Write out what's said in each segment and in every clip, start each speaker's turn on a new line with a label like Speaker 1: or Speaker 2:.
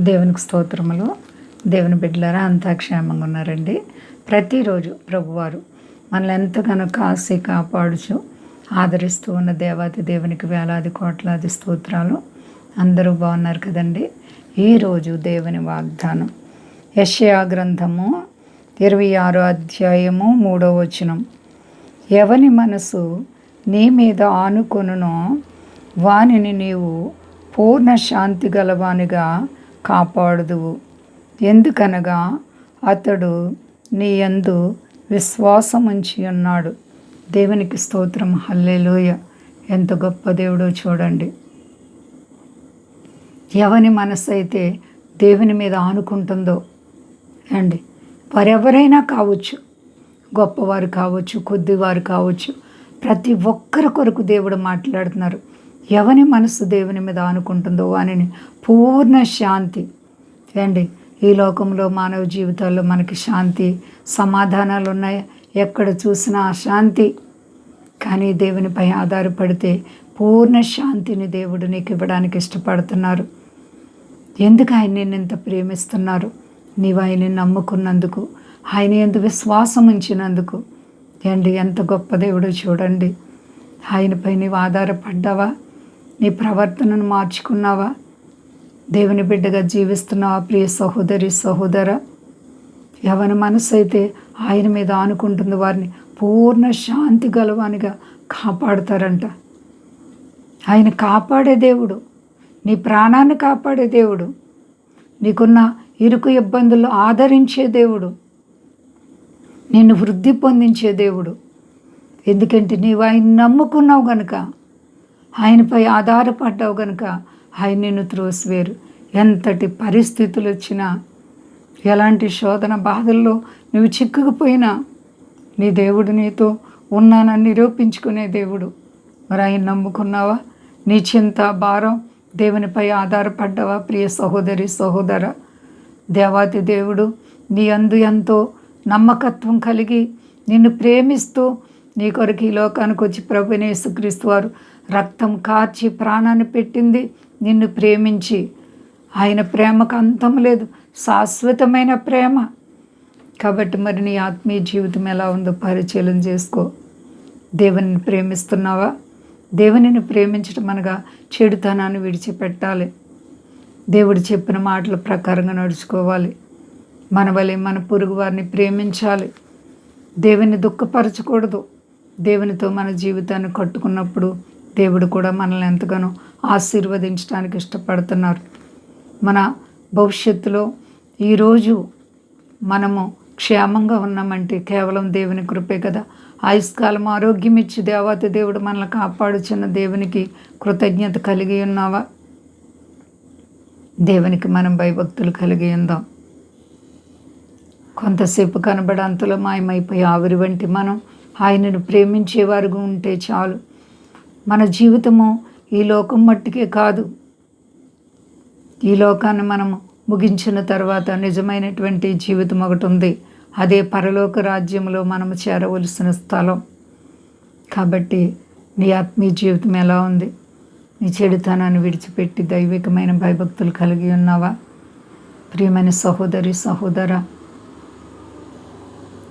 Speaker 1: దేవునికి స్తోత్రములు. దేవుని బిడ్డలారా అంతా క్షేమంగా ఉన్నారండి. ప్రతిరోజు ప్రభువారు మనల్ని ఎంతగానో కాసి కాపాడుచు ఆదరిస్తూ ఉన్న దేవాది దేవునికి వేలాది కోట్లాది స్తోత్రాలు. అందరూ బాగున్నారు కదండి. ఈరోజు దేవుని వాగ్దానం యెషయా గ్రంథము 26వ అధ్యాయము 3వ వచనం. ఎవని మనసు నీ మీద ఆనుకొనునో వానిని నీవు పూర్ణ శాంతి గలవానిగా కాపాడుదువు. ఎందుకనగా అతడు నీ యందు విశ్వాసముంచి ఉన్నాడు. దేవునికి స్తోత్రం. హల్లెలూయ. ఎంత గొప్ప దేవుడో చూడండి. ఎవని మనసు అయితే దేవుని మీద ఆనుకుంటుందో అండి, వారెవరైనా కావచ్చు, గొప్పవారు కావచ్చు, కొద్దివారు కావచ్చు, ప్రతి ఒక్కరి కొరకు దేవుడు మాట్లాడుతున్నారు. ఎవని మనసు దేవుని మీద ఆనుకుంటుందో వానిని పూర్ణ శాంతి అండి. ఈ లోకంలో మానవ జీవితాల్లో మనకి శాంతి సమాధానాలు ఉన్నాయి, ఎక్కడ చూసినా అశాంతి. కానీ దేవునిపై ఆధారపడితే పూర్ణ శాంతిని దేవుడు నీకు ఇవ్వడానికి ఇష్టపడుతున్నారు. ఎందుకు ఆయన నిన్ను ఇంత ప్రేమిస్తున్నారు? నీవు ఆయన్ని నమ్ముకున్నందుకు, ఆయన యందు విశ్వాసం ఉంచినందుకు. అండి, ఎంత గొప్ప దేవుడో చూడండి. ఆయనపై నీవు ఆధారపడ్డావా? నీ ప్రవర్తనను మార్చుకున్నావా? దేవుని బిడ్డగా జీవిస్తున్నావా? ప్రియ సహోదరి సహోదర, ఎవరి మనసు అయితే ఆయన మీద ఆనుకుంటుంది వారిని పూర్ణ శాంతి గలవానిగా కాపాడుతారంట. ఆయన కాపాడే దేవుడు, నీ ప్రాణాన్ని కాపాడే దేవుడు, నీకున్న ఇరుకు ఇబ్బందుల్లో ఆదరించే దేవుడు, నిన్ను వృద్ధి పొందించే దేవుడు. ఎందుకంటే నీవు ఆయన నమ్ముకున్నావు గనుక, ఆయనపై ఆధారపడ్డావు గనుక ఆయన నిన్ను త్రోసివేరు. ఎంతటి పరిస్థితులు వచ్చినా, ఎలాంటి శోధన బాధల్లో నువ్వు చిక్కుకుపోయినా నీ దేవుడు నీతో ఉన్నానని నిరూపించుకునే దేవుడు. మరి ఆయన నమ్ముకున్నావా? నీ చింత భారం దేవునిపై ఆధారపడ్డావా? ప్రియ సహోదరి సహోదర, దేవాతి దేవుడు నీ అందు ఎంతో నమ్మకత్వం కలిగి నిన్ను ప్రేమిస్తూ నీ కొరకు ఈ లోకానికి వచ్చి ప్రభువైన యేసుక్రీస్తు వారు రక్తం కార్చి ప్రాణాన్ని పెట్టింది నిన్ను ప్రేమించి. ఆయన ప్రేమకు అంతం లేదు, శాశ్వతమైన ప్రేమ. కాబట్టి మరి నీ ఆత్మీయ జీవితం ఎలా ఉందో పరిశీలన చేసుకో. దేవునిని ప్రేమిస్తున్నావా? దేవునిని ప్రేమించడం అనగా చెడుతనాన్ని విడిచిపెట్టాలి. దేవుడు చెప్పిన మాటల ప్రకారంగా నడుచుకోవాలి. మన వలె మన పొరుగు వారిని ప్రేమించాలి. దేవుని దుఃఖపరచకూడదు. దేవునితో మన జీవితాన్ని కట్టుకున్నప్పుడు దేవుడు కూడా మనల్ని ఎంతగానో ఆశీర్వదించడానికి ఇష్టపడుతున్నారు. మన భవిష్యత్తులో ఈరోజు మనము క్షేమంగా ఉన్నామంటే కేవలం దేవుని కృపే కదా. ఆయుష్కాలం ఆరోగ్యం ఇచ్చి దేవాతి దేవుడు మనల్ని కాపాడుచున్న దేవునికి కృతజ్ఞత కలిగి ఉన్నావా? దేవునికి మనం భయభక్తులు కలిగి ఉందాం. కొంతసేపు కనబడి అంతలో మాయమైపోయి ఆవిరి వంటి మనం ఆయనను ప్రేమించేవారుగా ఉంటే చాలు. మన జీవితము ఈ లోకం మట్టుకే కాదు. ఈ లోకాన్ని మనము ముగించిన తర్వాత నిజమైనటువంటి జీవితం ఒకటి ఉంది. అదే పరలోక రాజ్యంలో మనము చేరవలసిన స్థలం. కాబట్టి నీ ఆత్మీయ జీవితం ఎలా ఉంది? నీ చెడుతనాన్ని విడిచిపెట్టి దైవికమైన భయభక్తులు కలిగి ఉన్నావా? ప్రియమైన సహోదరి సహోదర,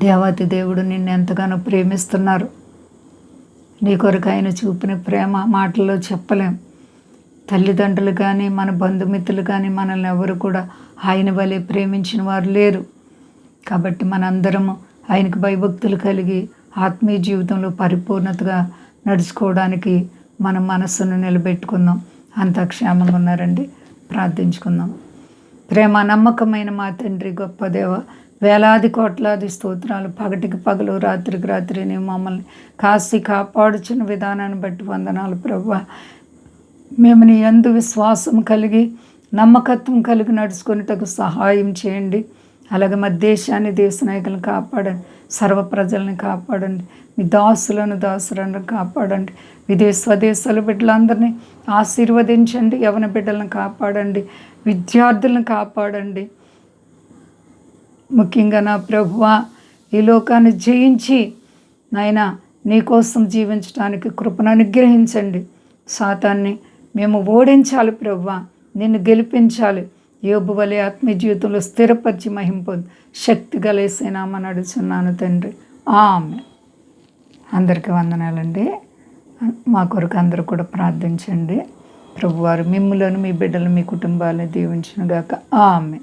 Speaker 1: దేవాతి దేవుడు నిన్ను ఎంతగానో ప్రేమిస్తున్నారు. నీ కొరకు ఆయన చూపిన ప్రేమ మాటల్లో చెప్పలేం. తల్లిదండ్రులు కానీ మన బంధుమిత్రులు కానీ మనల్ని ఎవరు కూడా ఆయన వలె ప్రేమించిన వారు లేరు. కాబట్టి మనందరము ఆయనకు భయభక్తులు కలిగి ఆత్మీయ జీవితంలో పరిపూర్ణతగా నడుచుకోవడానికి మన మనస్సును నిలబెట్టుకుందాం. అంతా క్షేమంగా ఉన్నారండి. ప్రార్థించుకుందాం. ప్రేమ నమ్మకమైన మా తండ్రి, గొప్ప దేవ, వేలాది కోట్లాది స్తోత్రాలు. పగటికి పగలు రాత్రికి రాత్రి నీవు మమ్మల్ని కాసి కాపాడుచున్న విధానాన్ని బట్టి వందనాలు ప్రభువా. మేము నీ యందు విశ్వాసం కలిగి నమ్మకత్వం కలిగి నడుచుకునేటకు సహాయం చేయండి. అలాగే మా దేశాన్ని, దేశ నాయకులను కాపాడండి. సర్వ ప్రజలను కాపాడండి. మీ దాసులను కాపాడండి. స్వదేశాల బిడ్డలందరినీ ఆశీర్వదించండి. యవన బిడ్డలను కాపాడండి. విద్యార్థులను కాపాడండి. ముఖ్యంగా నా ప్రభువా, ఈ లోకాన్ని జయించి నాయన నీకోసం జీవించడానికి కృపను అనుగ్రహించండి. సాతాన్ని మేము ఓడించాలి ప్రభువా, నిన్ను గెలిపించాలి. యోబు వలె ఆత్మీయ జీవితంలో స్థిరపరిచి మహిమ పొంది శక్తి గలేసేనామని అడుగుతున్నాను తండ్రి. ఆమె అందరికీ వందనాలండి. మా కొరకు అందరూ కూడా ప్రార్థించండి. ప్రభువారు మిమ్ములను, మీ బిడ్డలు, మీ కుటుంబాలను దీవించునుగాక. ఆమె